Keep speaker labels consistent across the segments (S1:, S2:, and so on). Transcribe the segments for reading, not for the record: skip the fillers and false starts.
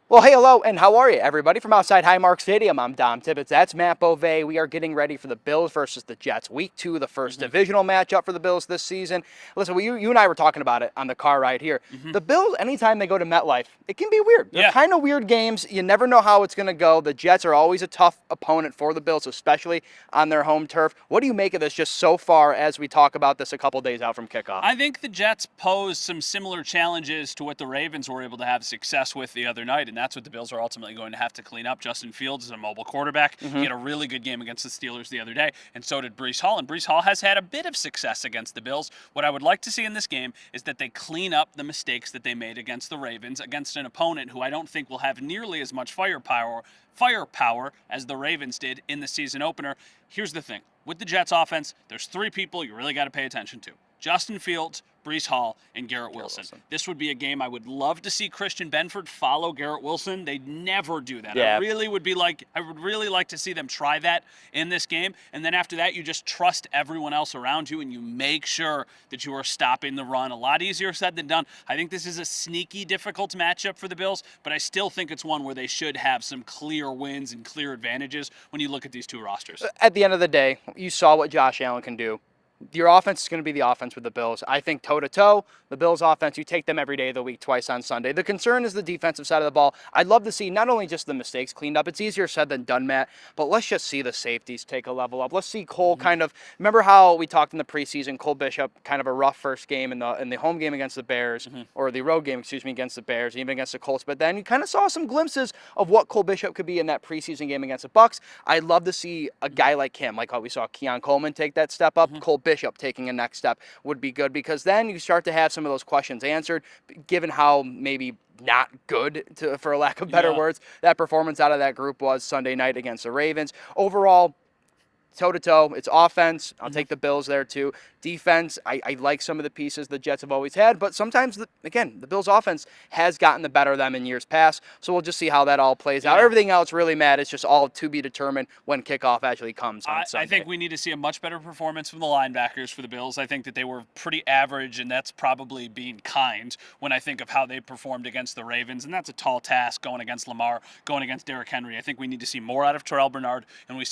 S1: Well, hey, hello, and how are you, everybody? From outside Highmark Stadium, I'm Dom Tibbetts. That's Matt Bovee. We are getting ready for the Bills versus the Jets. Week 2, the first
S2: hmm
S1: divisional matchup for the Bills this season. Listen, you and I were talking about it on the car ride here.
S2: hmm
S1: The Bills, anytime they go to MetLife, it can be weird. They're
S2: Yeah,
S1: kind of weird games. You never know how it's going to go. The Jets are always a tough opponent for the Bills, especially on their home turf. What do you make of this just so far as we talk about this a couple days out from kickoff?
S2: I think the Jets pose some similar challenges to what the Ravens were able to have success with the other night, and that's what the Bills are ultimately going to have to clean up. Justin Fields is a mobile quarterback. He
S1: Mm-hmm.
S2: had a really good game against the Steelers the other day, and so did Brees Hall. And Brees Hall has had a bit of success against the Bills. What I would like to see in this game is that they clean up the mistakes that they made against the Ravens, against an opponent who I don't think will have nearly as much firepower as the Ravens did in the season opener. Here's the thing. With the Jets offense, there's three people you really got to pay attention to. Justin Fields, Brees Hall, and Garrett Wilson. This would be a game I would love to see Christian Benford follow Garrett Wilson. They never do that.
S1: Yeah.
S2: I would really like to see them try that in this game. And then after that, you just trust everyone else around you and you make sure that you are stopping the run. A lot easier said than done. I think this is a sneaky, difficult matchup for the Bills, but I still think it's one where they should have some clear wins and clear advantages when you look at these two rosters.
S1: At the end of the day, you saw what Josh Allen can do. Your offense is going to be the offense with the Bills. I think toe-to-toe, the Bills offense, you take them every day of the week, twice on Sunday. The concern is the defensive side of the ball. I'd love to see not only just the mistakes cleaned up, it's easier said than done, Matt, but let's just see the safeties take a level up. Let's see Cole kind of, remember how we talked in the preseason, Cole Bishop, kind of a rough first game in the home game against the Bears, or the road game, against the Bears, even against the Colts, but then you kind of saw some glimpses of what Cole Bishop could be in that preseason game against the Bucs. I'd love to see a guy like him, like how we saw Keon Coleman take that step up, Cole Bishop taking a next step would be good, because then you start to have some of those questions answered, given how maybe not good, for a lack of better
S2: Yeah.
S1: words, that performance out of that group was Sunday night against the Ravens. Overall, toe-to-toe, it's offense. I'll take the Bills there too. Defense, I like some of the pieces the Jets have always had, but sometimes, again, the Bills' offense has gotten the better of them in years past, so we'll just see how that all plays out.
S2: Yeah.
S1: Everything else really, Matt, is just all to be determined when kickoff actually comes on
S2: I
S1: Sunday.
S2: think we need to see a much better performance from the linebackers for the Bills. I think that they were pretty average, and that's probably being kind when I think of how they performed against the Ravens. And that's a tall task going against Lamar, going against Derrick Henry. I think we need to see more out of Terrell Bernard, and we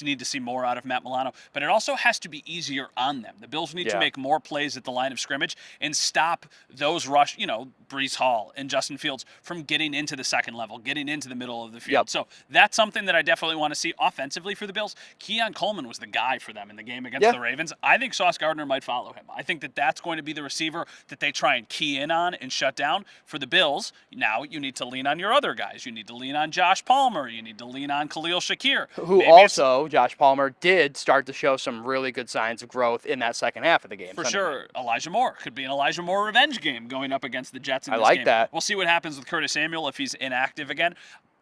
S2: need to see more out of Matt Milano. But it also has to be easier on them. The Bills need to
S1: Yeah.
S2: make more plays at the line of scrimmage and stop those Brees Hall and Justin Fields from getting into the second level, getting into the middle of the field.
S1: Yep.
S2: So that's something that I definitely want to see offensively for the Bills. Keon Coleman was the guy for them in the game against
S1: Yeah.
S2: the Ravens. I think Sauce Gardner might follow him. I think that that's going to be the receiver that they try and key in on and shut down. For the Bills, now you need to lean on your other guys. You need to lean on Josh Palmer. You need to lean on Khalil Shakir.
S1: Who
S2: Maybe
S1: also, Josh Palmer, did start to show some really good signs of growth in that second half of the game.
S2: for
S1: Sunday night.
S2: sure, Elijah Moore could be an Elijah Moore revenge game going up against the Jets in
S1: I
S2: this
S1: like
S2: game.
S1: that.
S2: We'll see what happens with Curtis Samuel if he's inactive again.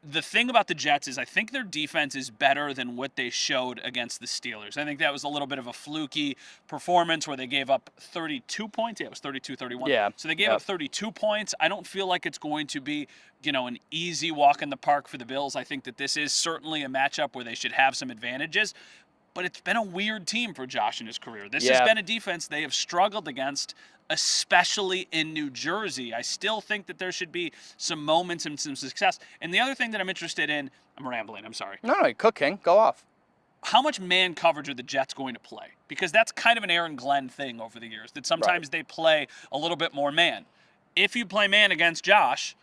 S2: The thing about the Jets is I think their defense is better than what they showed against the Steelers. I think that was a little bit of a fluky performance where they gave up 32 points. Yeah, it was 32-31.
S1: Yeah.
S2: So they gave
S1: Yep.
S2: up 32 points. I don't feel like it's going to be, an easy walk in the park for the Bills. I think that this is certainly a matchup where they should have some advantages. But it's been a weird team for Josh in his career. This has
S1: Yeah.
S2: been a defense they have struggled against, especially in New Jersey. I still think that there should be some moments and some success. And the other thing that I'm interested in, I'm rambling, I'm sorry.
S1: No, cooking, go off.
S2: How much man coverage are the Jets going to play? Because that's kind of an Aaron Glenn thing over the years, that sometimes they play a little bit more man. If you play man against Josh,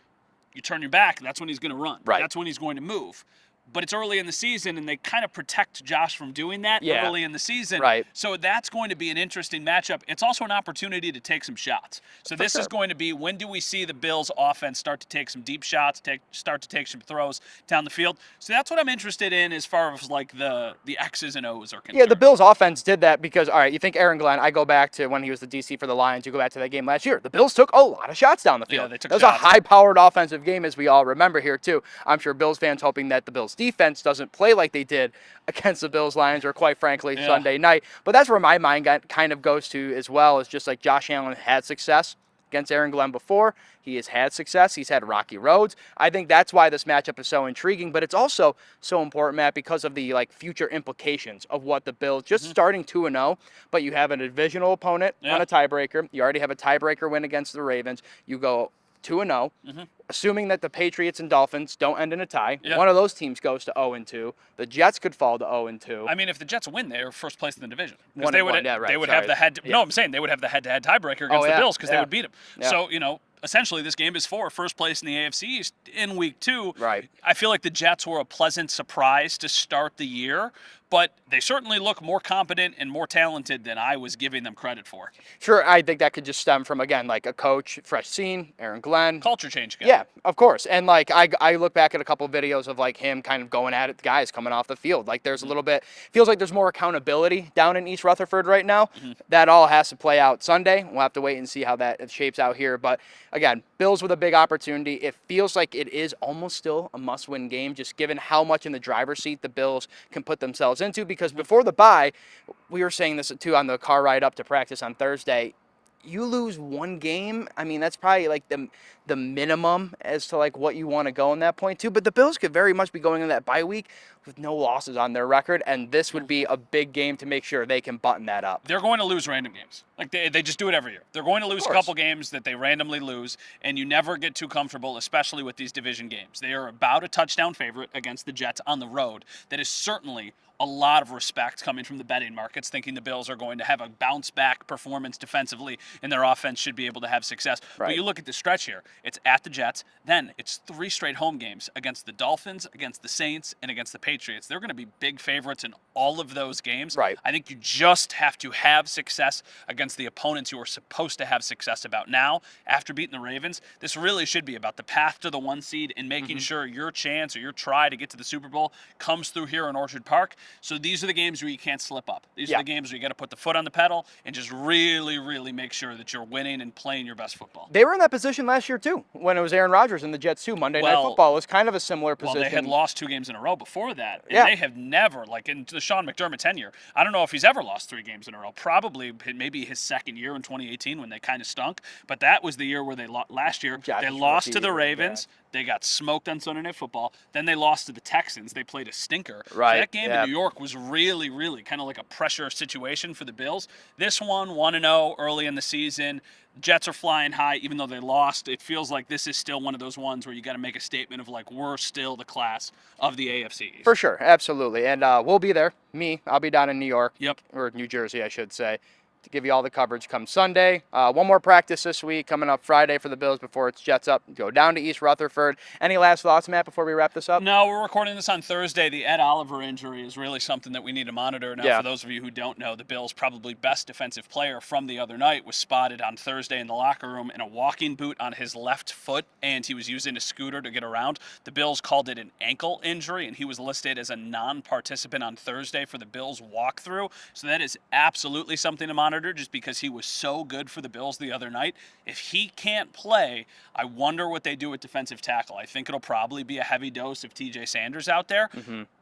S2: you turn your back, that's when he's going to run.
S1: Right.
S2: That's when he's going to move. But it's early in the season, and they kind of protect Josh from doing that
S1: Yeah.
S2: early in the season.
S1: Right.
S2: So that's going to be an interesting matchup. It's also an opportunity to take some shots. So this is going to be, when do we see the Bills' offense start to take some deep shots, start to take some throws down the field? So that's what I'm interested in as far as like the X's and O's are concerned.
S1: Yeah, the Bills' offense did that because, all right, you think Aaron Glenn, I go back to when he was the DC for the Lions, you go back to that game last year. The Bills took a lot of shots down the field.
S2: Yeah, they took
S1: That was
S2: shots.
S1: a high-powered offensive game, as we all remember here, too. I'm sure Bills fans hoping that the Bills' defense doesn't play like they did against the Bills Lions or, quite frankly,
S2: Yeah.
S1: Sunday night. But that's where my mind kind of goes to as well, is just like Josh Allen had success against Aaron Glenn before. He has had success. He's had rocky roads. I think that's why this matchup is so intriguing, but it's also so important, Matt, because of the future implications of what the Bills, just starting 2-0, but you have a divisional opponent on a tiebreaker. You already have a tiebreaker win against the Ravens. You go 2-0.
S2: Mm-hmm.
S1: Assuming that the Patriots and Dolphins don't end in a tie,
S2: Yeah.
S1: one of those teams goes to 0-2. The Jets could fall to 0-2.
S2: I mean, if the Jets win, they're first place in the division because
S1: 1-1, yeah, right,
S2: they would
S1: sorry.
S2: have the head.
S1: Yeah.
S2: No, I'm saying they would have the head-to-head tiebreaker against the
S1: yeah,
S2: Bills because they
S1: yeah.
S2: would beat them.
S1: Yeah.
S2: So essentially, this game is for first place in the AFC East in week 2.
S1: Right.
S2: I feel like the Jets were a pleasant surprise to start the year, but they certainly look more competent and more talented than I was giving them credit for.
S1: Sure, I think that could just stem from, again, like a coach, fresh scene, Aaron Glenn.
S2: Culture change guy.
S1: Yeah, of course. And like I look back at a couple of videos of like him kind of going at it, the guys coming off the field. Like there's a little bit, feels like there's more accountability down in East Rutherford right now. That all has to play out Sunday. We'll have to wait and see how that shapes out here. But again, Bills with a big opportunity. It feels like it is almost still a must-win game, just given how much in the driver's seat the Bills can put themselves into. Because before the bye, we were saying this too on the car ride up to practice on Thursday. You lose one game, I mean, that's probably like the minimum as to like what you want to go in that point too. But the Bills could very much be going in that bye week with no losses on their record, and this would be a big game to make sure they can button that up.
S2: They're going to lose random games. Like they just do it every year. They're going to lose a couple games that they randomly lose, and you never get too comfortable, especially with these division games. They are about a touchdown favorite against the Jets on the road. That is certainly a lot of respect coming from the betting markets, thinking the Bills are going to have a bounce back performance defensively and their offense should be able to have success.
S1: Right.
S2: But you look at the stretch here, it's at the Jets, then it's 3 straight home games against the Dolphins, against the Saints, and against the Patriots. They're going to be big favorites in all of those games.
S1: Right.
S2: I think you just have to have success against the opponents you are supposed to have success about now. After beating the Ravens, this really should be about the path to the 1 seed and making sure your chance or your try to get to the Super Bowl comes through here in Orchard Park. So these are the games where you can't slip up. These are the games where you got to put the foot on the pedal and just really, really make sure that you're winning and playing your best football.
S1: They were in that position last year too, when it was Aaron Rodgers and the Jets too. Monday Night Football was kind of a similar position.
S2: Well, they had lost 2 games in a row before that. And they have never, like in the Sean McDermott tenure, I don't know if he's ever lost 3 games in a row. Probably maybe his second year in 2018 when they kind of stunk. But that was the year where last year, they lost to the Ravens. Yeah. They got smoked on Sunday Night Football. Then they lost to the Texans. They played a stinker.
S1: Right.
S2: So that game in New York was really, really kind of like a pressure situation for the Bills. This one, 1-0 early in the season. Jets are flying high, even though they lost. It feels like this is still one of those ones where you got to make a statement of like, we're still the class of the AFC East.
S1: For sure, absolutely. And we'll be there. I'll be down in New York.
S2: Yep.
S1: Or New Jersey, I should say, to give you all the coverage come Sunday. One more practice this week, coming up Friday for the Bills before it's Jets up. Go down to East Rutherford. Any last thoughts, Matt, before we wrap this up?
S2: No, we're recording this on Thursday. The Ed Oliver injury is really something that we need to monitor. Now, for those of you who don't know, the Bills' probably best defensive player from the other night was spotted on Thursday in the locker room in a walking boot on his left foot, and he was using a scooter to get around. The Bills called it an ankle injury, and he was listed as a non-participant on Thursday for the Bills walkthrough. So that is absolutely something to monitor, just because he was so good for the Bills the other night. If he can't play, I wonder what they do with defensive tackle. I think it'll probably be a heavy dose of TJ Sanders out there.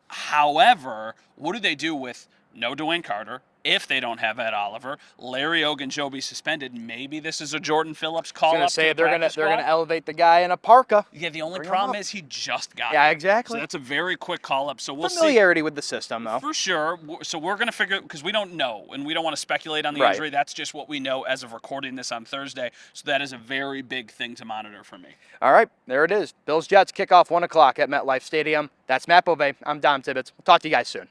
S2: However, what do they do with no Dwayne Carter? If they don't have Ed Oliver, Larry Ogunjobi suspended. Maybe this is a Jordan Phillips call.
S1: I was gonna say they're gonna elevate the guy in a parka.
S2: Yeah, the only problem is he just got.
S1: Yeah,
S2: it.
S1: exactly.
S2: So that's a very quick call up. So we'll
S1: familiarity with the system, though.
S2: For sure. So we're gonna figure, because we don't know and we don't want to speculate on the injury. That's just what we know as of recording this on Thursday. So that is a very big thing to monitor for me.
S1: All right, there it is. Bills Jets kickoff 1 o'clock at MetLife Stadium. That's Matt Bove. I'm Dom Tibbetts. We'll talk to you guys soon.